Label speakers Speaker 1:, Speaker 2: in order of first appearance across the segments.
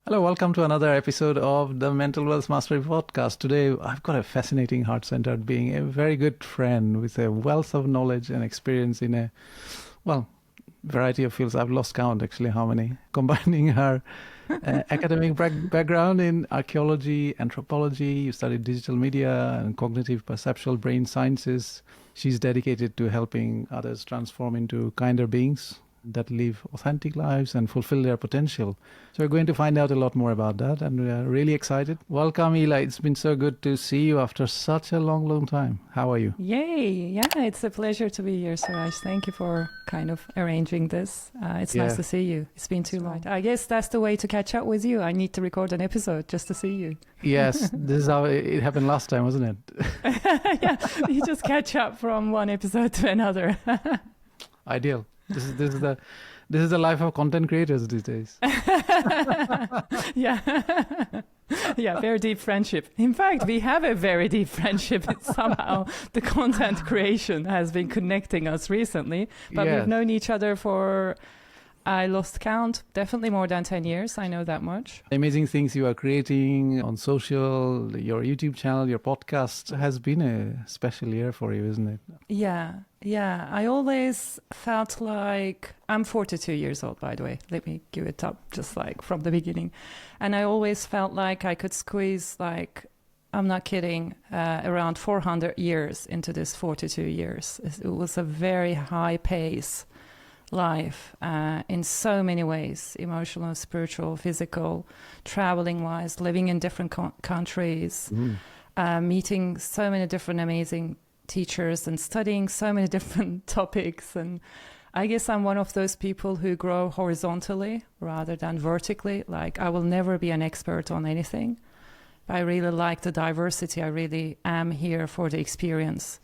Speaker 1: Hello, welcome to another episode of the Mental Wealth Mastery Podcast. Today, I've got a fascinating heart-centered being, a very good friend with a wealth of knowledge and experience in a, variety of fields. I've lost count, actually, how many. Combining her academic background in archaeology, anthropology, you studied digital media and cognitive perceptual brain sciences. She's dedicated to helping others transform into kinder beings that live authentic lives and fulfill their potential. So we're going to find out a lot more about that, and we're really excited. Welcome, Ela. It's been so good to see you after such a long time. How are you?
Speaker 2: Yay. Yeah, it's a pleasure to be here, Suraj. Thank you for kind of arranging this. It's nice to see you. It's been too long. I guess that's the way to catch up with you. I need to record an episode just to see you. Yes,
Speaker 1: this is how it happened last time, wasn't
Speaker 2: it? Yeah, you just catch up from one episode to another.
Speaker 1: Ideal. This is the life of content creators these days.
Speaker 2: Yeah. Yeah, very deep friendship. In fact, we have a very deep friendship. Somehow the content creation has been connecting us recently. But We've known each other for, I lost count, definitely more than 10 years. I know that much.
Speaker 1: Amazing things you are creating on social, your YouTube channel, your podcast has been a special year for you, isn't it?
Speaker 2: Yeah. I always felt like, I'm 42 years old, by the way. Let me give it up just like from the beginning. And I always felt like I could squeeze, like, I'm not kidding, around 400 years into this 42 years. It was a very high pace life in so many ways, emotional, spiritual, physical, traveling wise, living in different countries, meeting so many different amazing teachers and studying so many different topics. And I guess I'm one of those people who grow horizontally rather than vertically. Like, I will never be an expert on anything. I really like the diversity. I really am here for the experience.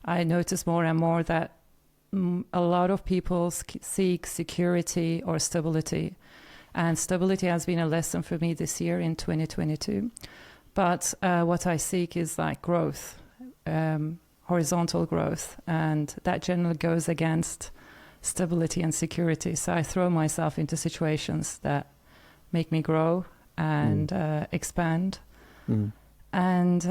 Speaker 2: I notice more and more that a lot of people seek security or stability, and stability has been a lesson for me this year in 2022. But what I seek is like growth, horizontal growth, and that generally goes against stability and security. So I throw myself into situations that make me grow and expand. And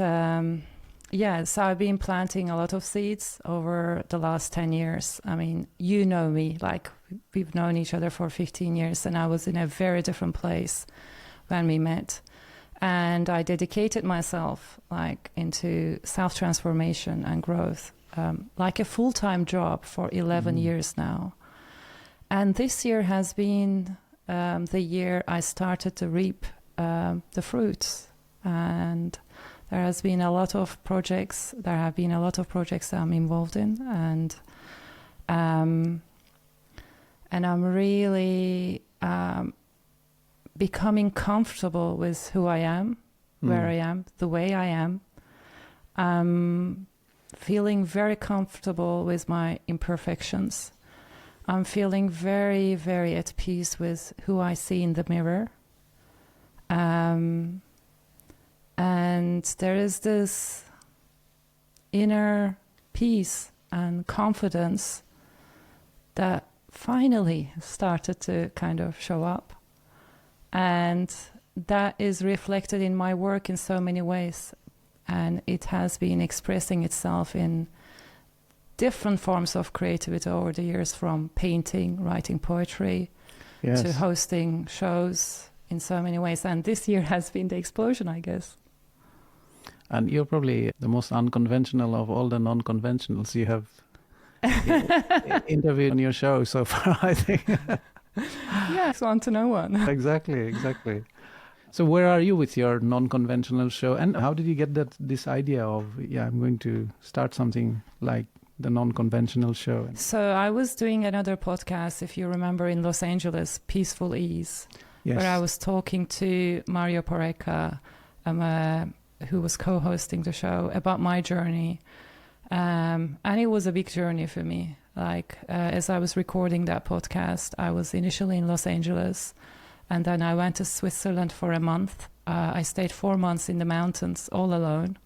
Speaker 2: so I've been planting a lot of seeds over the last 10 years. I mean, you know me, like we've known each other for 15 years, and I was in a very different place when we met. And I dedicated myself like into self-transformation and growth, like a full-time job for 11 years now. And this year has been the year I started to reap the fruits. And there have been a lot of projects that I'm involved in, and I'm really becoming comfortable with who I am, where I am, the way I am. I'm feeling very comfortable with my imperfections. I'm feeling very, very at peace with who I see in the mirror. And there is this inner peace and confidence that finally started to kind of show up. And that is reflected in my work in so many ways. And it has been expressing itself in different forms of creativity over the years, from painting, writing poetry, to hosting shows in so many ways. And this year has been the explosion, I guess.
Speaker 1: And you're probably the most unconventional of all the non-conventionals you have interviewed on your show so far, I think.
Speaker 2: Yeah, it's one to know one.
Speaker 1: Exactly. So where are you with your non-conventional show? And how did you get this idea of, I'm going to start something like the non-conventional show?
Speaker 2: So I was doing another podcast, if you remember, in Los Angeles, Peaceful Ease, where I was talking to Mario Pareca, who was co-hosting the show, about my journey. And it was a big journey for me. Like, as I was recording that podcast, I was initially in Los Angeles, and then I went to Switzerland for a month. I stayed 4 months in the mountains all alone,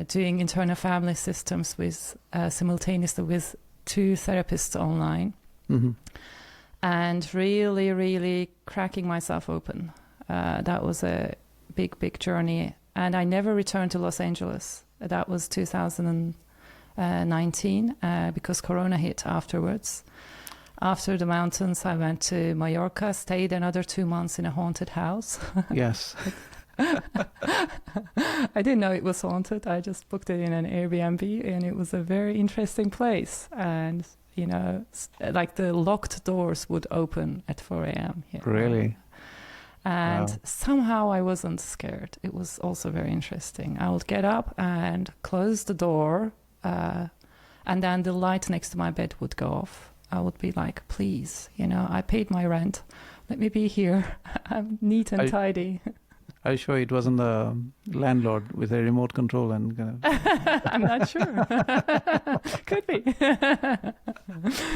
Speaker 2: doing internal family systems with simultaneously with 2 therapists online. And really, really cracking myself open That was a big journey. And I never returned to Los Angeles. That was 2019 because Corona hit afterwards. After the mountains, I went to Mallorca, stayed another 2 months in a haunted house.
Speaker 1: Yes.
Speaker 2: I didn't know it was haunted. I just booked it in an Airbnb, and it was a very interesting place. And, you know, like the locked doors would open at 4 a.m. here.
Speaker 1: Really?
Speaker 2: And somehow I wasn't scared. It was also very interesting. I would get up and close the door, and then the light next to my bed would go off. I would be like, please, you know, I paid my rent. Let me be here. I'm neat and tidy.
Speaker 1: Are you sure it wasn't the landlord with a remote control and kind of...
Speaker 2: I'm not sure. Could be.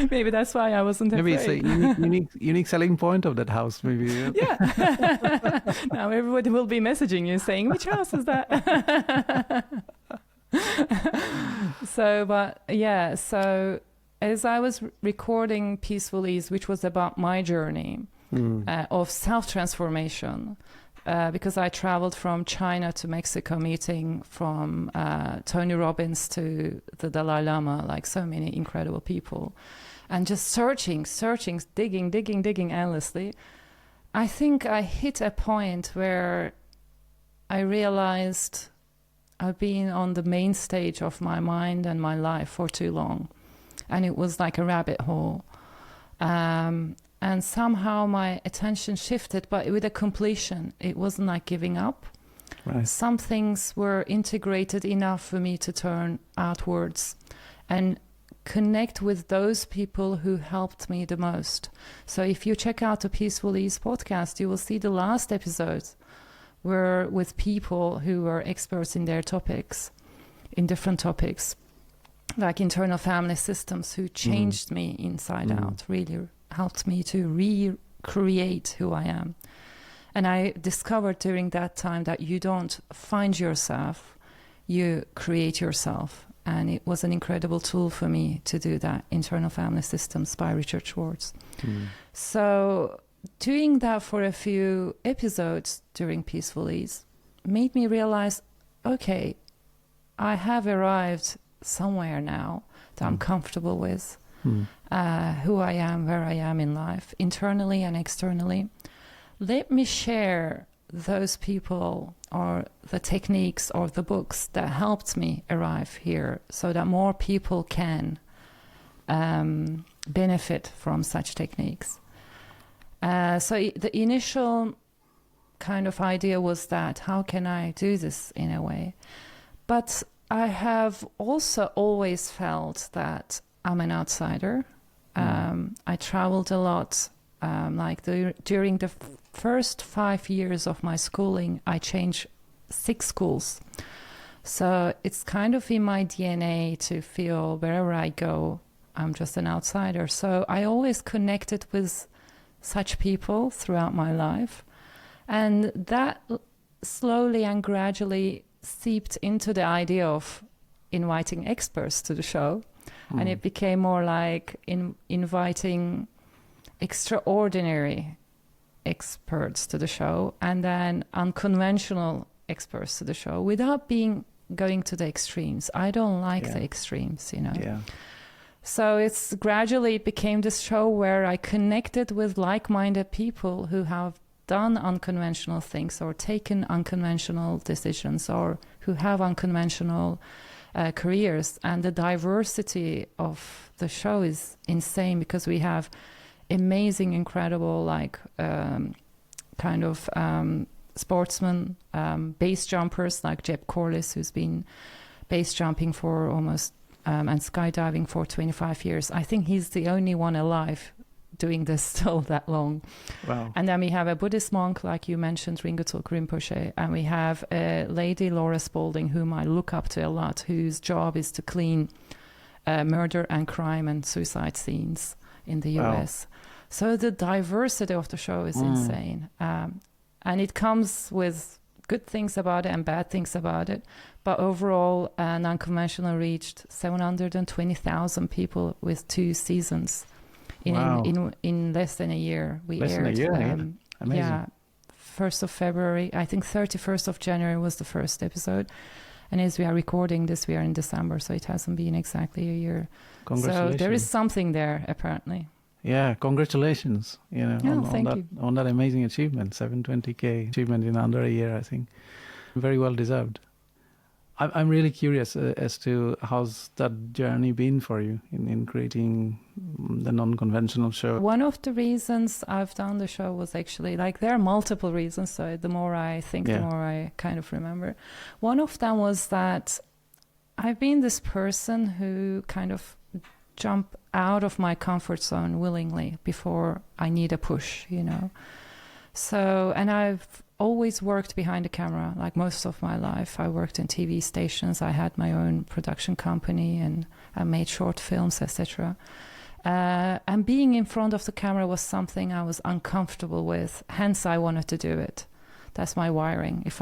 Speaker 2: Maybe that's why I wasn't afraid.
Speaker 1: Maybe it's a unique selling point of that house, maybe.
Speaker 2: Yeah. Now everybody will be messaging you saying, which house is that? So as I was recording Peaceful Ease, which was about my journey of self-transformation, because I traveled from China to Mexico, meeting from Tony Robbins to the Dalai Lama, like so many incredible people, and just searching, digging endlessly. I think I hit a point where I realized I've been on the main stage of my mind and my life for too long. And it was like a rabbit hole. And somehow my attention shifted, but with a completion. It wasn't like giving up.
Speaker 1: Right.
Speaker 2: Some things were integrated enough for me to turn outwards and connect with those people who helped me the most. So if you check out the Peaceful Ease podcast, you will see the last episodes were with people who were experts in their topics, in different topics, like internal family systems, who changed me inside out, really helped me to recreate who I am. And I discovered during that time that you don't find yourself, you create yourself. And it was an incredible tool for me to do that, Internal Family Systems by Richard Schwartz. So doing that for a few episodes during Peaceful Ease made me realize, okay, I have arrived somewhere now that I'm comfortable with, who I am, where I am in life, internally and externally. Let me share those people or the techniques or the books that helped me arrive here so that more people can benefit from such techniques. So the initial kind of idea was that, how can I do this in a way? But I have also always felt that I'm an outsider. I traveled a lot. During the first 5 years of my schooling, I changed 6 schools. So it's kind of in my DNA to feel wherever I go, I'm just an outsider. So I always connected with such people throughout my life. And that slowly and gradually seeped into the idea of inviting experts to the show. And it became more like inviting extraordinary experts to the show, and then unconventional experts to the show, without going to the extremes. I don't like the extremes, you know.
Speaker 1: Yeah.
Speaker 2: So it became this show where I connected with like-minded people who have done unconventional things or taken unconventional decisions or who have unconventional careers. And the diversity of the show is insane, because we have amazing, incredible, sportsmen, base jumpers like Jeb Corliss, who's been base jumping for almost and skydiving for 25 years. I think he's the only one alive doing this still that long.
Speaker 1: Wow.
Speaker 2: And then we have a Buddhist monk, like you mentioned, Rinpoche Rinpoche, and we have a lady, Laura Spalding, whom I look up to a lot, whose job is to clean murder and crime and suicide scenes in the US. So the diversity of the show is insane. And it comes with good things about it and bad things about it. But overall, NonConventional reached 720,000 people with 2 seasons in less than a year. We aired,
Speaker 1: Amazing.
Speaker 2: 1st of February. I think 31st of January was the first episode. And as we are recording this, we are in December, so it hasn't been exactly a year.
Speaker 1: Congratulations.
Speaker 2: So there is something there, apparently.
Speaker 1: Yeah, congratulations, on that amazing achievement, 720K achievement in under a year, I think. Very well deserved. I'm really curious as to how's that journey been for you in creating the Non-Conventional Show.
Speaker 2: One of the reasons I've done the show was actually, there are multiple reasons, so the more I think, the more I kind of remember. One of them was that I've been this person who kind of jump out of my comfort zone willingly before I need a push, So, and I've always worked behind the camera, like most of my life. I worked in TV stations. I had my own production company and I made short films, etc. And being in front of the camera was something I was uncomfortable with. Hence, I wanted to do it. That's my wiring. If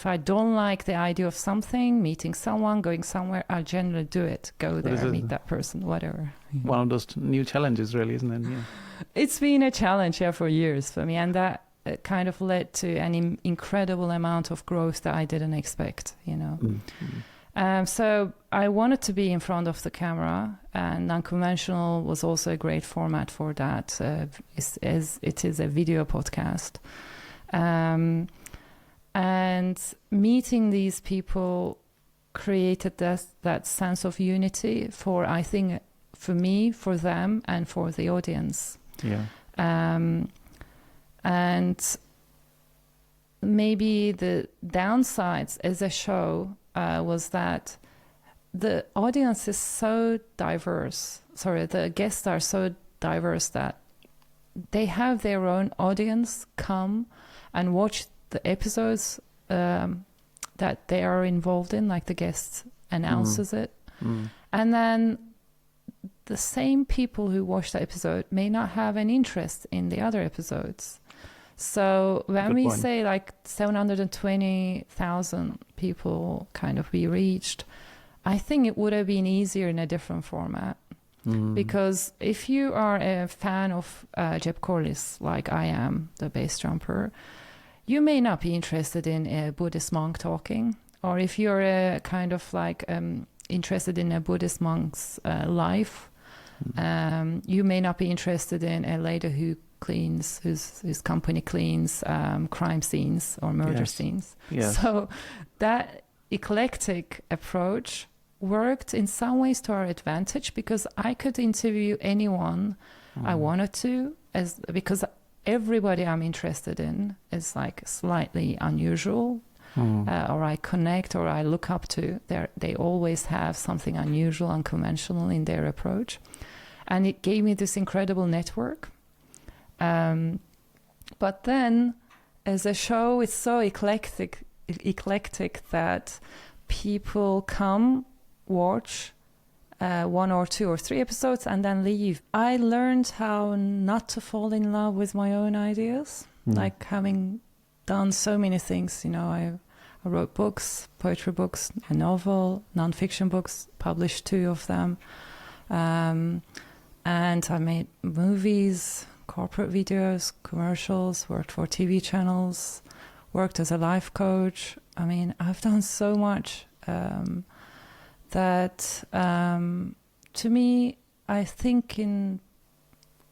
Speaker 2: I don't like the idea of something, meeting someone, going somewhere, I'll generally do it. Go there, meet that person, whatever.
Speaker 1: One of those new challenges, really, isn't it? Yeah. It's
Speaker 2: been a challenge, for years for me. And that kind of led to an incredible amount of growth that I didn't expect, So I wanted to be in front of the camera, and Non-Conventional was also a great format for that, as it is a video podcast. And meeting these people created that sense of unity I think, for me, for them, and for the audience.
Speaker 1: Yeah.
Speaker 2: And maybe the downsides as a show was that the audience is so diverse. The guests are so diverse that they have their own audience come and watch the episodes that they are involved in, like the guest announces it. And then the same people who watch the episode may not have an interest in the other episodes. So when we say 720,000 people kind of be reached, I think it would have been easier in a different format. Because if you are a fan of Jeb Corliss, like I am, the bass jumper, you may not be interested in a Buddhist monk talking. Or if you're a kind of interested in a Buddhist monk's life, you may not be interested in a lady whose company cleans crime scenes or murder scenes.
Speaker 1: Yes.
Speaker 2: So that eclectic approach worked in some ways to our advantage, because I could interview anyone I wanted to, because everybody I'm interested in is slightly unusual, or I connect or I look up to. They always have something unusual, unconventional in their approach. And it gave me this incredible network. But then, as a show, it's so eclectic that people come, watch 1 or 2 or 3 episodes, and then leave. I learned how not to fall in love with my own ideas, having done so many things. I wrote books, poetry books, a novel, non-fiction books, published 2 of them. And I made movies, corporate videos, commercials, worked for TV channels, worked as a life coach. I mean, I've done so much that to me, I think in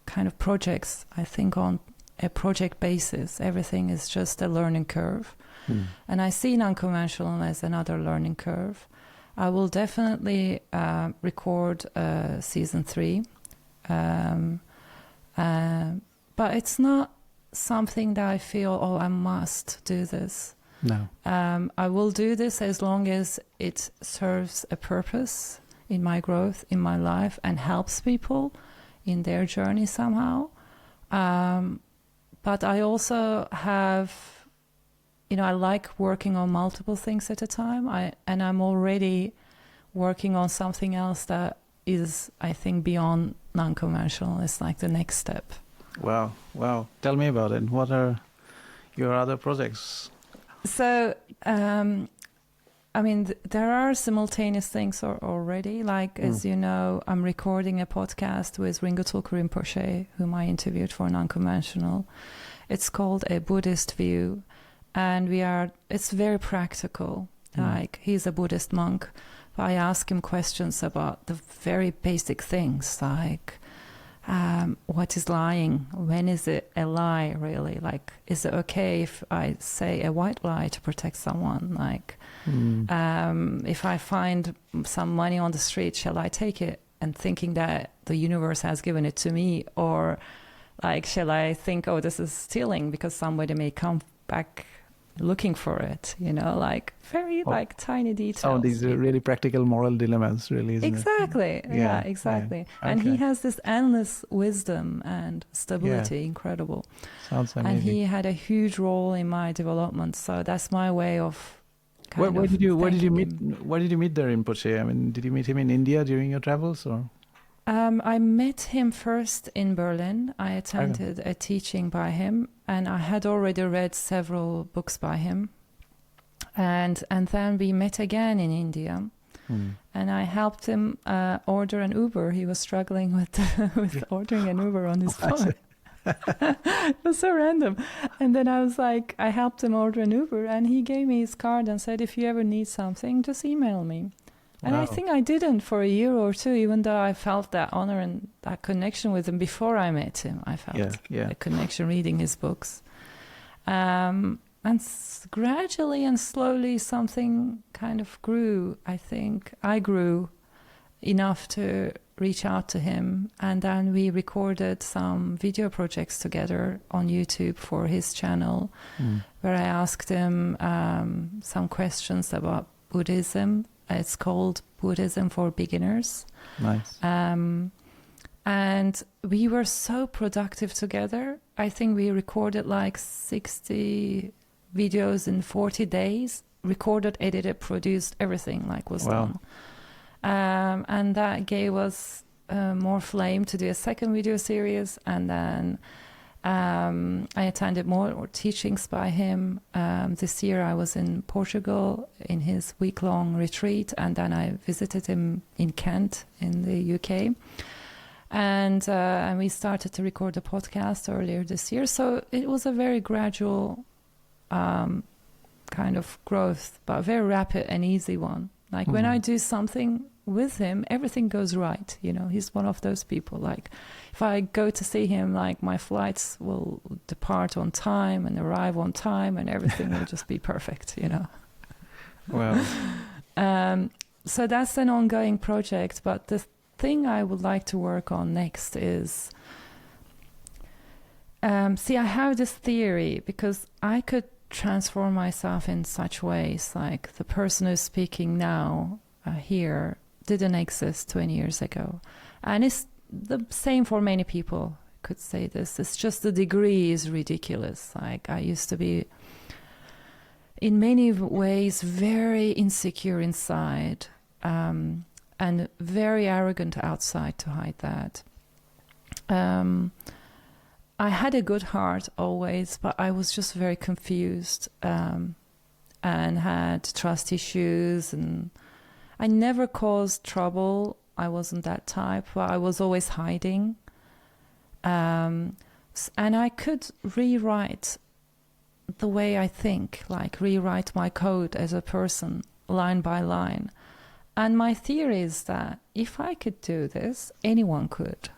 Speaker 2: kind of projects, I think on a project basis, everything is just a learning curve. And I see Non-Conventional as another learning curve. I will definitely record season 3. But it's not something that I feel, I must do this.
Speaker 1: No.
Speaker 2: I will do this as long as it serves a purpose in my growth, in my life, and helps people in their journey somehow. But I also have, I like working on multiple things at a time. And I'm already working on something else that is, I think, beyond Non-Conventional. It's like the next step.
Speaker 1: Wow. Tell me about it. What are your other projects?
Speaker 2: So, there are simultaneous things already. As you know, I'm recording a podcast with Rinpoche, whom I interviewed for Non-Conventional. It's called A Buddhist View, and it's very practical. Like, he's a Buddhist monk. I ask him questions about the very basic things, like what is lying? When is it a lie, really? Like, is it okay if I say a white lie to protect someone? Like, if I find some money on the street, shall I take it and thinking that the universe has given it to me? Or, like, shall I think, oh, this is stealing because somebody may come back looking for it, like very like tiny details.
Speaker 1: Oh, these are really practical moral dilemmas, really, isn't
Speaker 2: exactly.
Speaker 1: it?
Speaker 2: Yeah, exactly.
Speaker 1: Yeah.
Speaker 2: And
Speaker 1: Okay.
Speaker 2: he has this endless wisdom and stability, incredible.
Speaker 1: Sounds amazing.
Speaker 2: And he had a huge role in my development, so that's my way of
Speaker 1: Where did you meet?
Speaker 2: him.
Speaker 1: Where did you meet the Rinpoche? I mean, did you meet him in India during your travels, or?
Speaker 2: I met him first in Berlin. I attended a teaching by him, and I had already read several books by him. And then we met again in India, and I helped him order an Uber. He was struggling with ordering an Uber on his phone. It was so random. And then I helped him order an Uber, and he gave me his card and said, if you ever need something, just email me. And I think I didn't for a year or two, even though I felt that honor and that connection with him before I met him. I felt a connection reading his books. And gradually and slowly something kind of grew. I think I grew enough to reach out to him. And then we recorded some video projects together on YouTube for his channel, where I asked him some questions about Buddhism. It's called Buddhism for Beginners.
Speaker 1: Nice.
Speaker 2: And we were so productive together. I think we recorded like 60 videos in 40 days. Recorded, edited, produced, everything was done. And that gave us more flame to do a second video series. And then I attended more teachings by him. This year I was in Portugal in his week-long retreat, and then I visited him in Kent in the UK. And we started to record a podcast earlier this year. So it was a very gradual kind of growth, but very rapid and easy one. Like when I do something with him, everything goes right. He's one of those people. Like if I go to see him, like my flights will depart on time and arrive on time, and everything will just be perfect.
Speaker 1: Well,
Speaker 2: so that's an ongoing project. But the thing I would like to work on next is, I have this theory, because I could transform myself in such ways. Like the person who's speaking now here didn't exist 20 years ago. And it's the same for many people, could say this. It's just the degree is ridiculous. Like I used to be, in many ways, very insecure inside, and very arrogant outside to hide that. I had a good heart always, but I was just very confused, and had trust issues, and I never caused trouble. I wasn't that type, but I was always hiding. And I could rewrite the way I think, like rewrite my code as a person, line by line. And my theory is that if I could do this, anyone could,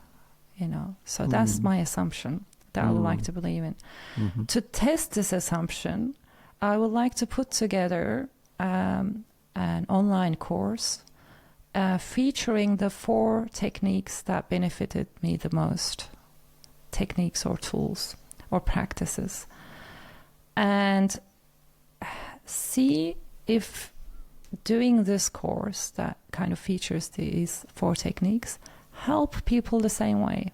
Speaker 2: So that's my assumption that I would like to believe in.
Speaker 1: Mm-hmm.
Speaker 2: To test this assumption, I would like to put together an online course featuring the 4 techniques that benefited me the most, techniques or tools or practices, and see if doing this course that kind of features these 4 techniques help people the same way.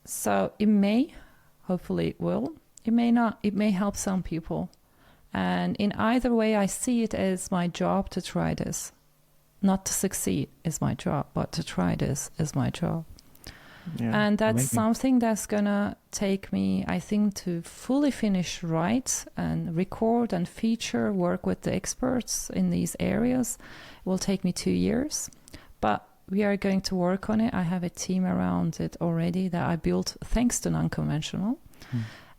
Speaker 2: So it may, hopefully it will, it may not, it may help some people. And in either way, I see it as my job to try this. Not to succeed is my job, but to try this is my job.
Speaker 1: Yeah,
Speaker 2: and that's
Speaker 1: amazing.
Speaker 2: something that's gonna take me, I think, to fully finish right and record and feature, work with the experts in these areas. It will take me 2 years, but we are going to work on it. I have a team around it already that I built thanks to NonConventional.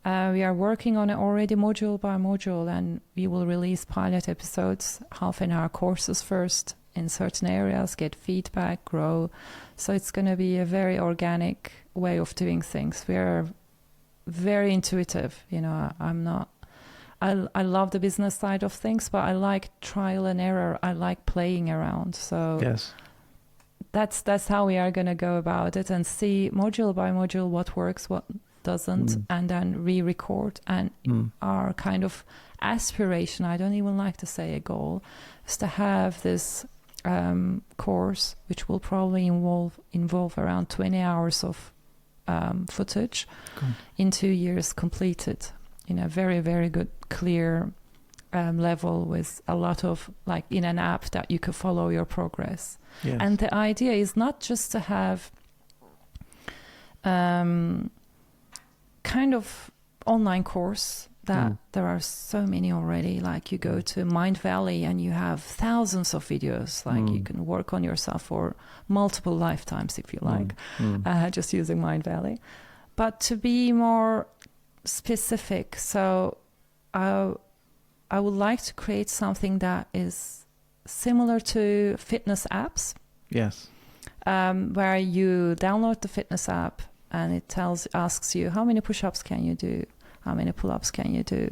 Speaker 2: We are working on it already module by module, and we will release pilot episodes, half-an-hour courses first in certain areas, get feedback, grow. So it's going to be a very organic way of doing things. We are very intuitive. You know, I love the business side of things, but I like trial and error. I like playing around. So
Speaker 1: yes,
Speaker 2: that's how we are going to go about it, and see module by module what works, what doesn't, and then re-record. And our kind of aspiration, I don't even like to say a goal, is to have this course, which will probably involve around 20 hours of footage in 2 years, completed in a very, very good, clear level, with a lot of, like, in an app that you could follow your progress.
Speaker 1: yes.
Speaker 2: And the idea is not just to have kind of online course that there are so many already. Like, you go to Mind Valley and you have thousands of videos. Like, you can work on yourself for multiple lifetimes if you like, just using Mind Valley. But to be more specific, so I would like to create something that is similar to fitness apps.
Speaker 1: Yes.
Speaker 2: Where you download the fitness app and it asks you how many push-ups can you do, how many pull-ups can you do,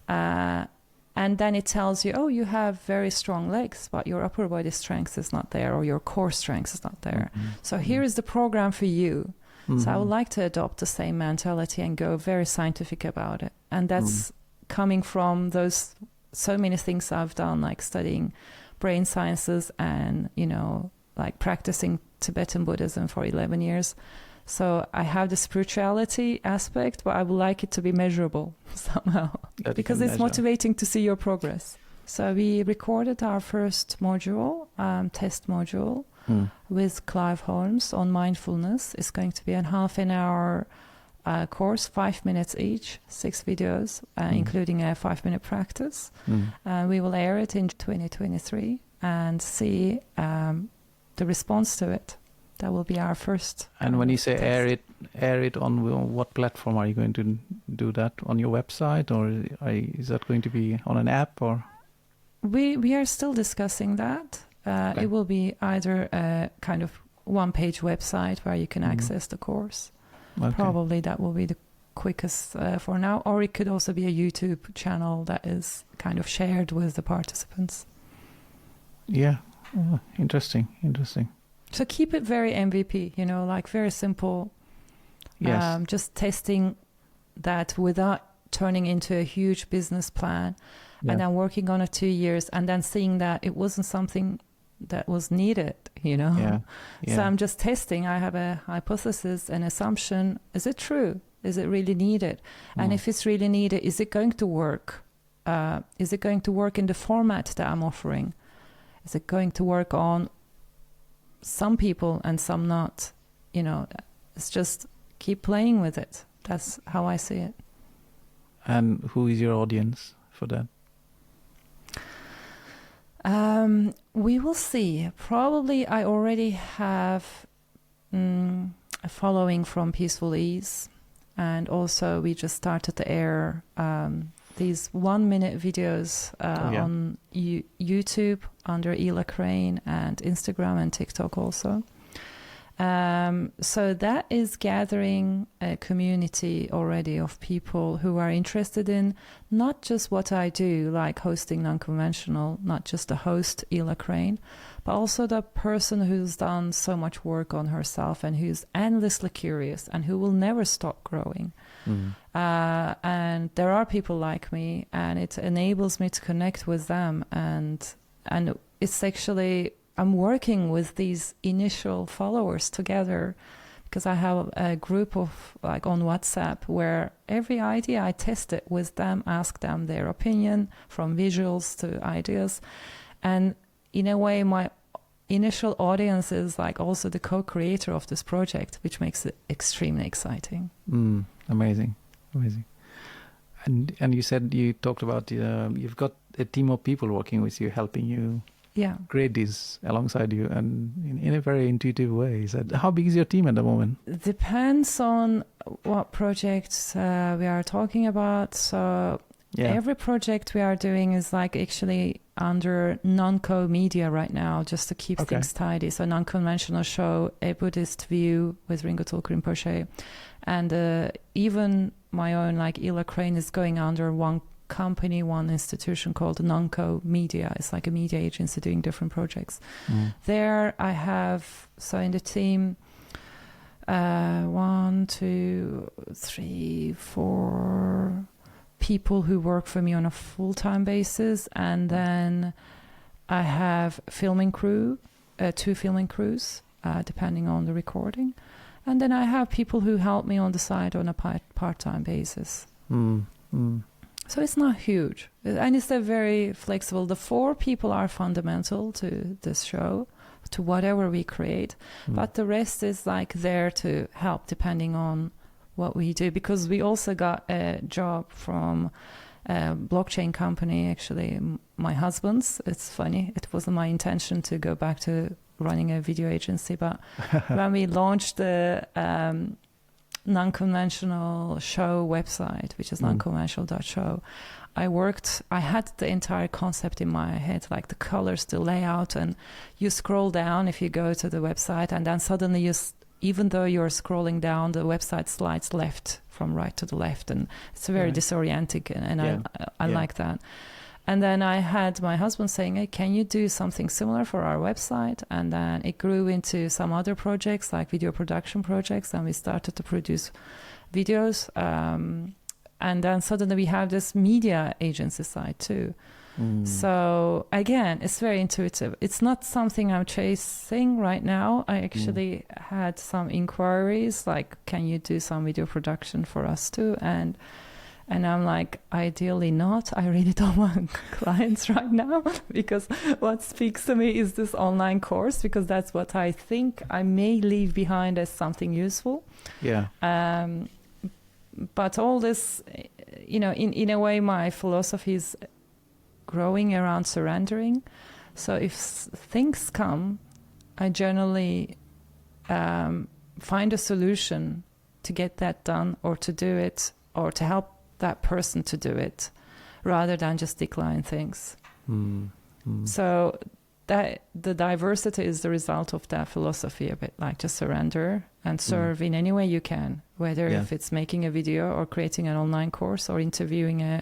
Speaker 2: and then it tells you, oh, you have very strong legs, but your upper body strength is not there, or your core strength is not there. So here is the program for you. So I would like to adopt the same mentality and go very scientific about it. And that's coming from those so many things I've done, like studying brain sciences and, you know, like practicing Tibetan Buddhism for 11 years. So I have the spirituality aspect, but I would like it to be measurable somehow, because it's motivating to see your progress. So we recorded our first module, test module, with Clive Holmes on mindfulness. It's going to be a half-an-hour course, 5 minutes each, 6 videos, including a 5-minute practice. We will air it in 2023 and see the response to it. That will be our first. And
Speaker 1: when you say
Speaker 2: test.
Speaker 1: air it on what platform are you going to do that? On your website, or is that going to be on an app, or?
Speaker 2: We are still discussing that. It will be either a kind of one-page website where you can access the course. Okay. Probably that will be the quickest for now, or it could also be a YouTube channel that is kind of shared with the participants.
Speaker 1: Yeah, interesting.
Speaker 2: So keep it very MVP, you know, like very simple.
Speaker 1: Yes.
Speaker 2: Just testing that without turning into a huge business plan, and then working on it 2 years, and then seeing that it wasn't something that was needed, you know.
Speaker 1: Yeah.
Speaker 2: So I'm just testing. I have a hypothesis, an assumption. Is it true? Is it really needed? And if it's really needed, is it going to work? Is it going to work in the format that I'm offering? Is it going to work on some people and some not? You know, it's just keep playing with it. That's how I see it.
Speaker 1: And who is your audience for that?
Speaker 2: We will see. Probably I already have a following from Peaceful Ease, and also we just started to air these 1-minute videos on YouTube under Ela Crain, and Instagram and TikTok also. So that is gathering a community already of people who are interested in not just what I do, like hosting NonConventional, not just the host, Ela Crain, but also the person who's done so much work on herself and who's endlessly curious and who will never stop growing. And there are people like me, and it enables me to connect with them. And it's actually... I'm working with these initial followers together, because I have a group of, like, on WhatsApp, where every idea I test it with them, ask them their opinion, from visuals to ideas. And in a way, my initial audience is like also the co-creator of this project, which makes it extremely exciting.
Speaker 1: Amazing. And you said, you talked about you've got a team of people working with you, helping you
Speaker 2: Yeah.
Speaker 1: create these alongside you and in a very intuitive way. How big is your team at the moment?
Speaker 2: Depends on what projects we are talking about. So every project we are doing is like actually under non-co media right now, just to keep things tidy. So NonConventional Show, A Buddhist View with Rinpoche Rinpoche, and even my own like Ela Crain is going under one company, one institution called non-co media. It's like a media agency doing different projects. There I have, so in the team, 1, 2, 3, 4 people who work for me on a full-time basis, and then I have filming crew, 2 filming crews, depending on the recording, and then I have people who help me on the side on a part-time basis. So it's not huge, and it's very flexible. The 4 people are fundamental to this show, to whatever we create, but the rest is like there to help depending on what we do, because we also got a job from a blockchain company, actually my husband's. It's funny, it wasn't my intention to go back to running a video agency, but when we launched the NonConventional Show website, which is nonconventional.show, I had the entire concept in my head, like the colors, the layout, and you scroll down if you go to the website, and then suddenly even though you're scrolling down, the website slides left from right to the left, and it's very disorienting, and I like that. And then I had my husband saying, hey, can you do something similar for our website? And then it grew into some other projects, like video production projects, and we started to produce videos. And then suddenly we have this media agency side too. So again, it's very intuitive. It's not something I'm chasing right now. I actually had some inquiries, like, can you do some video production for us too? And I'm like, ideally not. I really don't want clients right now, because what speaks to me is this online course, because that's what I think I may leave behind as something useful.
Speaker 1: Yeah.
Speaker 2: But all this, in a way, my philosophy is growing around surrendering. So if things come, I generally find a solution to get that done, or to do it, or to help that person to do it, rather than just decline things. So that the diversity is the result of that philosophy, a bit like just surrender and serve in any way you can, whether if it's making a video or creating an online course or interviewing a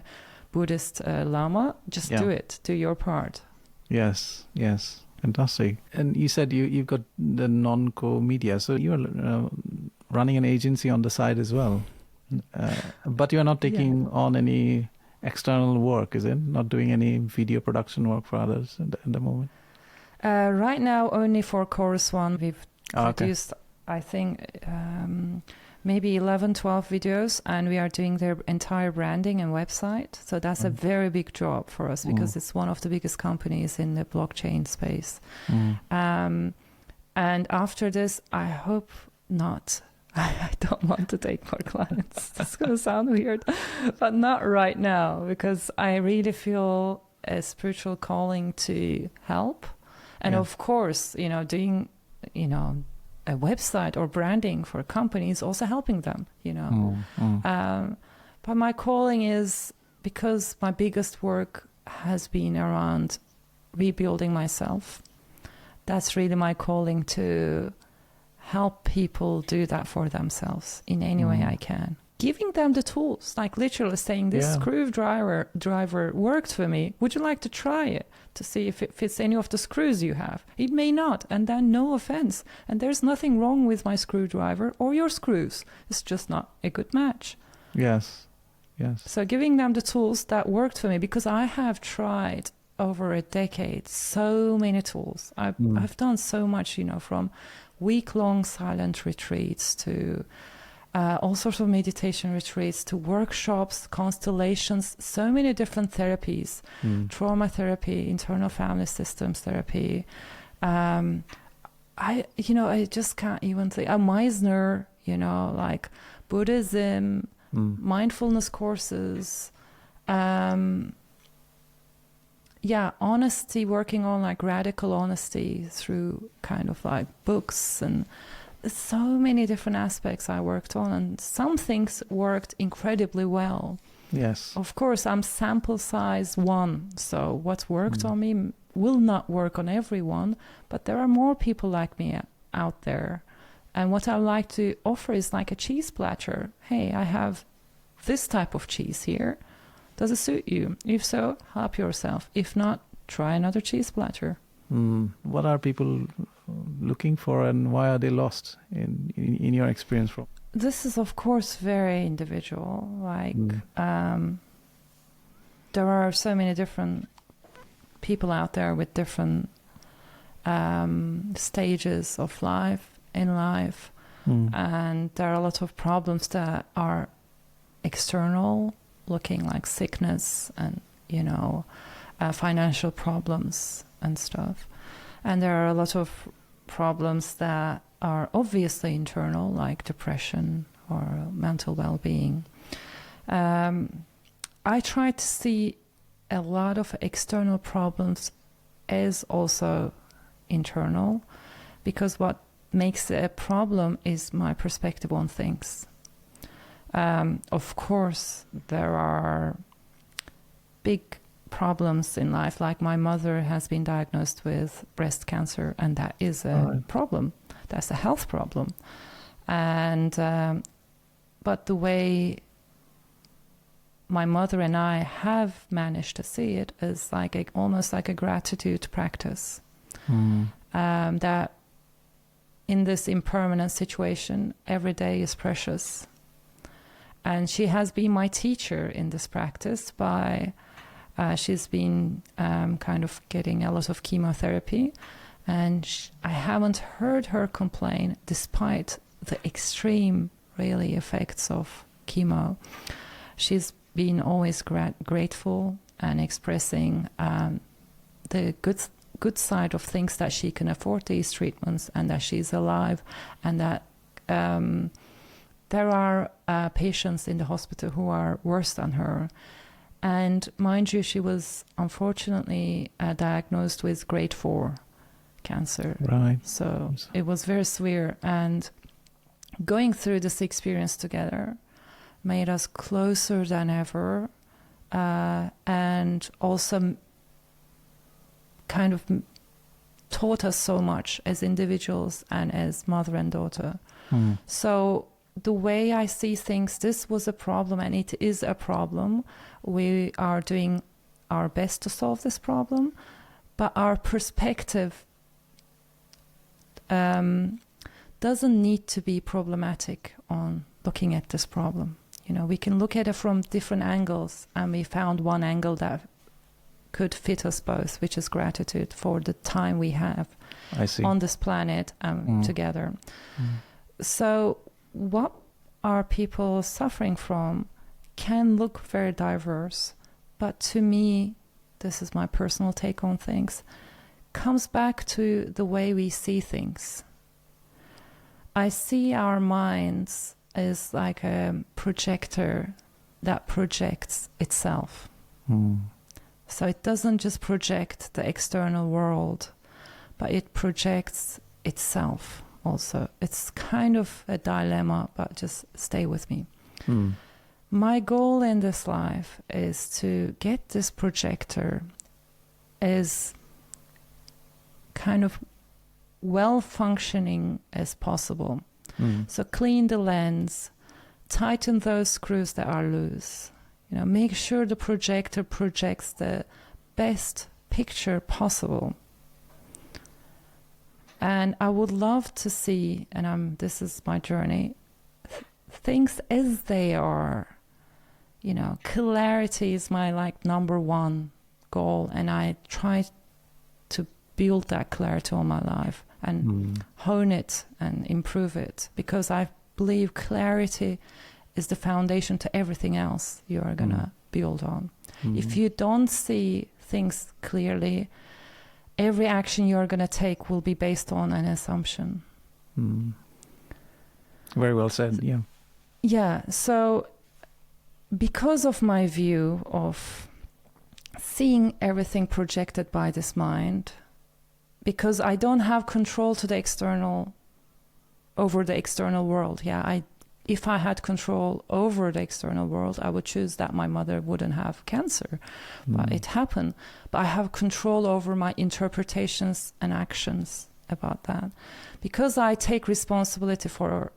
Speaker 2: Buddhist Lama, just do it, do your part. Yes,
Speaker 1: fantastic. And you said you've got the non-co media, so you're running an agency on the side as well. But you're not taking on any external work, is it? Not doing any video production work for others at the moment?
Speaker 2: Right now, only for Chorus One, we've produced, I think, maybe 11, 12 videos, and we are doing their entire branding and website. So that's a very big job for us, because it's one of the biggest companies in the blockchain space. And after this, I hope not. I don't want to take more clients. That's going to sound weird, but not right now, because I really feel a spiritual calling to help. And of course, doing, a website or branding for companies, also helping them, But my calling is, because my biggest work has been around rebuilding myself. That's really my calling, to help people do that for themselves in any way I can. Giving them the tools, like literally saying, this screwdriver worked for me. Would you like to try it to see if it fits any of the screws you have? It may not, and then no offense. And there's nothing wrong with my screwdriver or your screws. It's just not a good match.
Speaker 1: Yes.
Speaker 2: So giving them the tools that worked for me, because I have tried over a decade so many tools. I've done so much, from week-long silent retreats to all sorts of meditation retreats, to workshops, constellations, so many different therapies, trauma therapy, internal family systems therapy. I just can't even think. Meisner, like Buddhism, mindfulness courses. honesty, working on like radical honesty through kind of like books, and so many different aspects I worked on, and some things worked incredibly well.
Speaker 1: Yes.
Speaker 2: Of course, I'm sample size 1, so what worked on me will not work on everyone, but there are more people like me out there. And what I like to offer is like a cheese platter. Hey, I have this type of cheese here. Does it suit you? If so, help yourself. If not, try another cheese platter.
Speaker 1: What are people looking for, and why are they lost in your experience? From
Speaker 2: this is, of course, very individual. Like, there are so many different people out there with different stages of life, in life. And there are a lot of problems that are external, looking like sickness and, financial problems and stuff. And there are a lot of problems that are obviously internal, like depression or mental well-being. I try to see a lot of external problems as also internal, because what makes it a problem is my perspective on things. Of course, there are big problems in life, like my mother has been diagnosed with breast cancer, and that is a problem. That's a health problem. And but the way my mother and I have managed to see it is like almost like a gratitude practice. That in this impermanent situation, every day is precious. And she has been my teacher in this practice by, she's been kind of getting a lot of chemotherapy. And I haven't heard her complain, despite the extreme, really, effects of chemo. She's been always grateful and expressing the good side of things, that she can afford these treatments and that she's alive, and that there are patients in the hospital who are worse than her. And mind you, she was unfortunately diagnosed with grade 4 cancer.
Speaker 1: Right.
Speaker 2: So it was very severe. And going through this experience together made us closer than ever, and also kind of taught us so much as individuals and as mother and daughter. So the way I see things, this was a problem, and it is a problem. We are doing our best to solve this problem, but our perspective doesn't need to be problematic on looking at this problem. We can look at it from different angles, and we found one angle that could fit us both, which is gratitude for the time we have on this planet together. So what are people suffering from can look very diverse, but to me, this is my personal take on things, comes back to the way we see things. I see our minds as like a projector that projects itself. So it doesn't just project the external world, but it projects itself also. It's kind of a dilemma, but just stay with me. My goal in this life is to get this projector as kind of well-functioning as possible. So clean the lens, tighten those screws that are loose. Make sure the projector projects the best picture possible. And I would love to see, and this is my journey, things as they are. Clarity is my number one goal, and I try to build that clarity on my life and hone it and improve it, because I believe clarity is the foundation to everything else you are going to build on. If you don't see things clearly, every action you're going to take will be based on an assumption.
Speaker 1: Very well said, yeah.
Speaker 2: Yeah, so because of my view of seeing everything projected by this mind, because I don't have control to the external, over the external world. If I had control over the external world, I would choose that my mother wouldn't have cancer, but it happened. But I have control over my interpretations and actions about that. Because I take responsibility for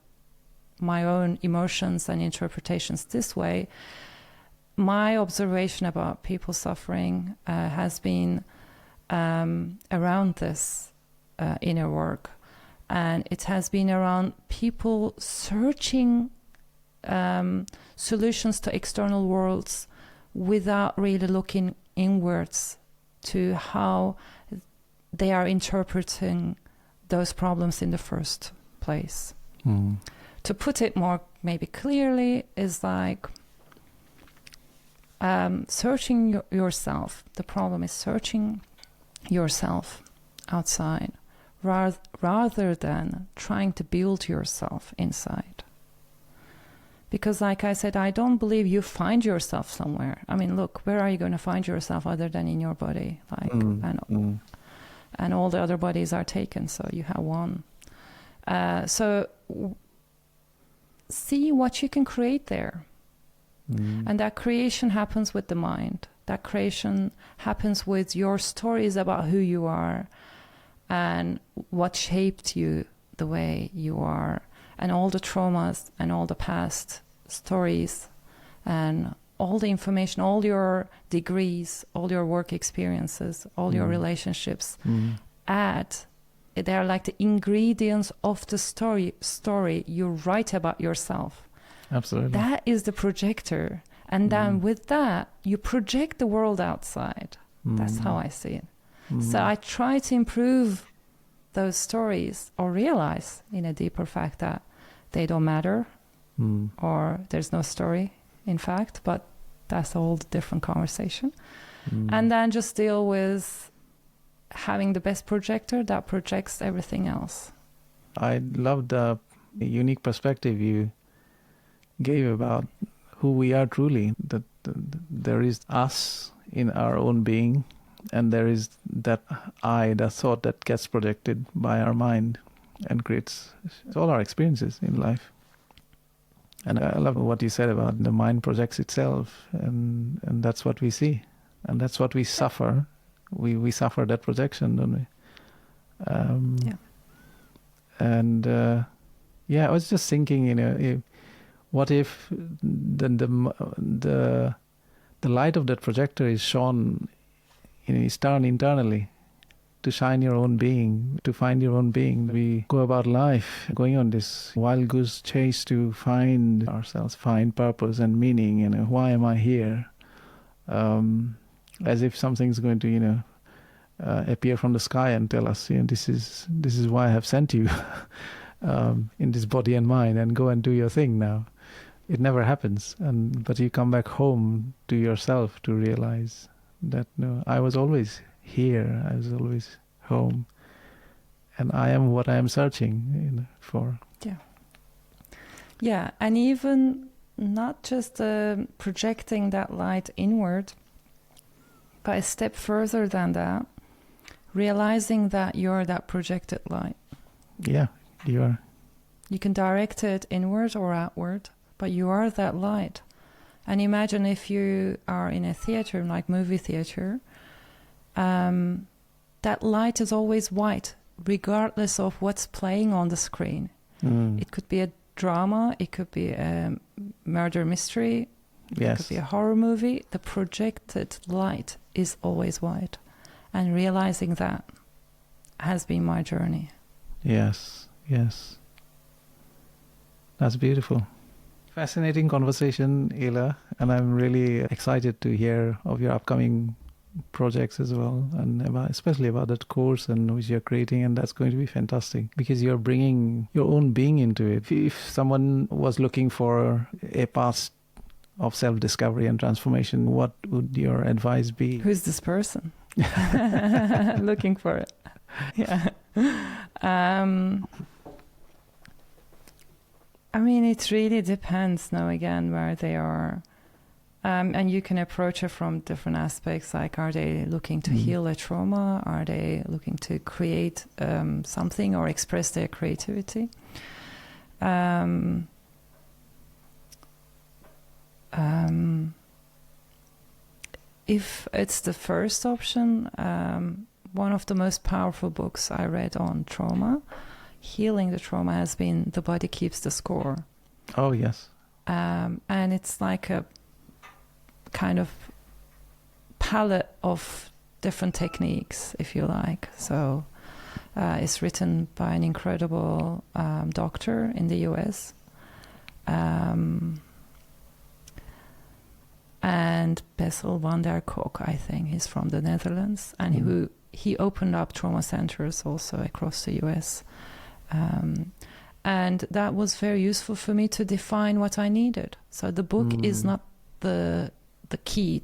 Speaker 2: my own emotions and interpretations this way, my observation about people suffering has been around this inner work. And it has been around people searching solutions to external worlds without really looking inwards to how they are interpreting those problems in the first place. To put it more maybe clearly, is like searching yourself. The problem is searching yourself outside, rather than trying to build yourself inside. Because like I said, I don't believe you find yourself somewhere. I mean, look, where are you going to find yourself other than in your body? And all the other bodies are taken, so you have one. See what you can create there. And that creation happens with the mind. That creation happens with your stories about who you are, and what shaped you the way you are, and all the traumas and all the past stories and all the information, all your degrees, all your work experiences, all your relationships they're like the ingredients of the story you write about yourself.
Speaker 1: Absolutely.
Speaker 2: That is the projector. And then with that, you project the world outside. That's how I see it. So I try to improve those stories, or realize in a deeper fact that they don't matter, or there's no story, in fact, but that's a whole different conversation. And then just deal with having the best projector that projects everything else.
Speaker 1: I love the unique perspective you gave about who we are truly, that there is us in our own being, and there is that I, the thought that gets projected by our mind and creates all our experiences in life. And I love what you said about the mind projects itself, and that's what we see, and that's what we suffer. We suffer that projection, don't we? And I was just thinking, what if the light of that projector is shone, is turned internally to shine your own being, to find your own being. We go about life going on this wild goose chase to find ourselves, find purpose and meaning, why am I here? As if something's going to, appear from the sky and tell us, this is why I have sent you in this body and mind, and go and do your thing now. It never happens, but you come back home to yourself to realize that no, I was always here, I was always home, and I am what I am searching for.
Speaker 2: Yeah, and even not just projecting that light inward, but a step further than that, realizing that you're that projected light.
Speaker 1: Yeah, you are.
Speaker 2: You can direct it inward or outward, but you are that light. And imagine if you are in a theater, like movie theater, that light is always white, regardless of what's playing on the screen. It could be a drama, it could be a murder mystery, it could be a horror movie. The projected light is always white. And realizing that has been my journey. Yes.
Speaker 1: That's beautiful. Fascinating conversation, Ela, and I'm really excited to hear of your upcoming projects as well, and especially about that course and which you're creating, and that's going to be fantastic because you're bringing your own being into it. If someone was looking for a path of self-discovery and transformation, what would your advice be?
Speaker 2: Who's this person? Looking for it. Yeah. I mean, it really depends now again where they are And you can approach it from different aspects, like are they looking to heal a trauma? Are they looking to create something or express their creativity? If it's the first option, one of the most powerful books I read on trauma, healing the trauma, has been The Body Keeps the Score.
Speaker 1: Oh, yes.
Speaker 2: And it's like a kind of palette of different techniques, if you like. So it's written by an incredible doctor in the US. And Bessel van der Kolk, I think, he's from the Netherlands, and he opened up trauma centers also across the US. And that was very useful for me to define what I needed. So the book is not the key.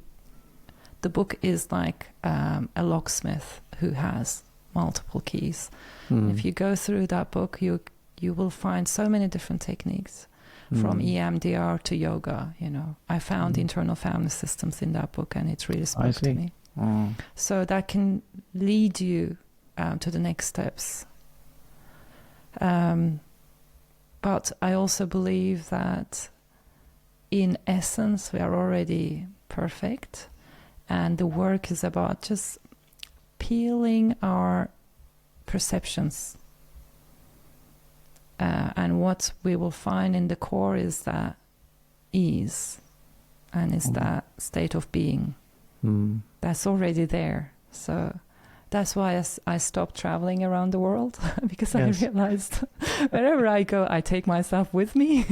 Speaker 2: The book is like a locksmith who has multiple keys. If you go through that book, you will find so many different techniques. From EMDR to yoga, you know. I found internal family systems in that book, and it really spoke to me. So that can lead you to the next steps. But I also believe that in essence, we are already perfect, and the work is about just peeling our perceptions. And what we will find in the core is that ease, and is that state of being. That's already there. So that's why I stopped traveling around the world, because I realized wherever I go, I take myself with me.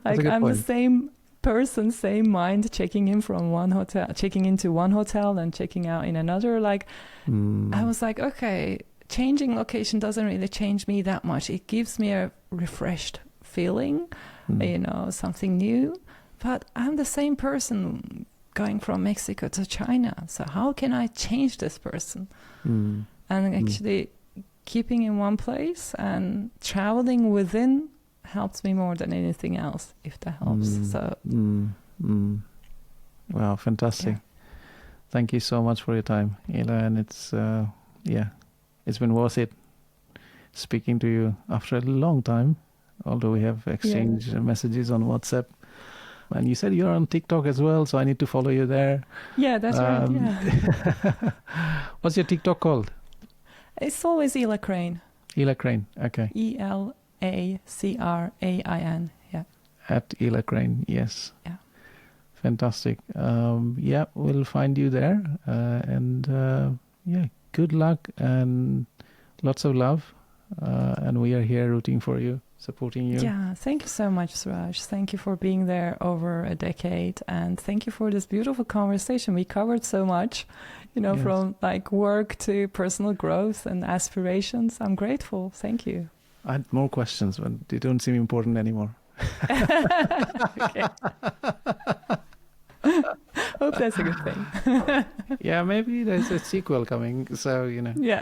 Speaker 2: Like I'm the same person, same mind, checking into one hotel and checking out in another. Like I was like, okay, changing location doesn't really change me that much. It gives me a refreshed feeling, you know, something new. But I'm the same person going from Mexico to China. So how can I change this person? And actually keeping in one place and traveling within helps me more than anything else, if that helps. So
Speaker 1: Wow, fantastic. Thank you so much for your time, Ela, and it's it's been worth it speaking to you after a long time, although we have exchanged messages on WhatsApp. And you said you're on TikTok as well, so I need to follow you there.
Speaker 2: Yeah, that's right. Yeah.
Speaker 1: What's your TikTok called?
Speaker 2: It's always Ela Crain.
Speaker 1: Ela Crain, okay.
Speaker 2: ELACRAIN, yeah.
Speaker 1: At Ela Crain, yes.
Speaker 2: Yeah.
Speaker 1: Fantastic. We'll find you there. Good luck and lots of love. And we are here rooting for you, supporting you.
Speaker 2: Yeah, thank you so much, Suraj. Thank you for being there over a decade. And thank you for this beautiful conversation. We covered so much, you know, from like work to personal growth and aspirations. I'm grateful. Thank you.
Speaker 1: I had more questions, but they don't seem important anymore.
Speaker 2: Okay. Hope that's a good thing.
Speaker 1: Yeah, maybe there's a sequel coming. So, you know.
Speaker 2: Yeah.